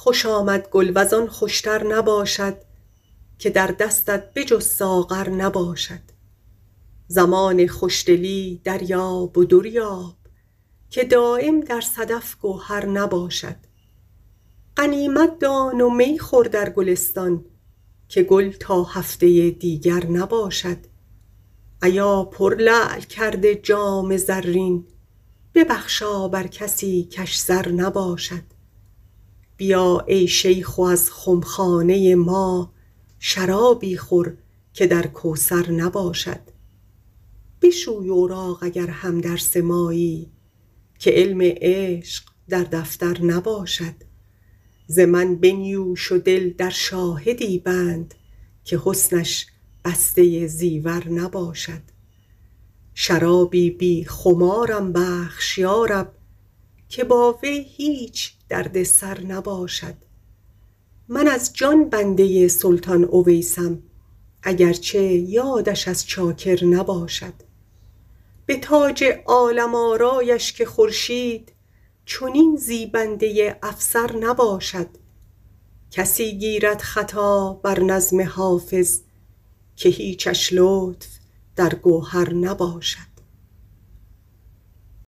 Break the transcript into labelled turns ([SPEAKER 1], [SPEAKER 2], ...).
[SPEAKER 1] خوش آمد گل وزان خوشتر نباشد که در دستت به جز ساغر نباشد. زمان خوشدلی دریاب و دریاب که دایم در صدف گوهر نباشد. غنیمت دان و می خور در گلستان که گل تا هفته دیگر نباشد. ایا پر لعل کرده جام زرین ببخشا بر کسی کش زر نباشد. بیا ای شیخ و از خمخانه ما شرابی خور که در کوثر نباشد. بشوی اوراق اگر همدرس مایی که علم عشق در دفتر نباشد. ز من بنیوش و دل در شاهدی بند که حسنش بسته زیور نباشد. شرابی بی خمارم بخش یارب که با وی هیچ درد سر نباشد. من از جان بنده سلطان اویسم اگرچه یادش از چاکر نباشد. به تاج عالم آرایش که خورشید چنین زیبنده افسر نباشد. کسی گیرد خطا بر نظم حافظ که هیچش لطف در گوهر نباشد.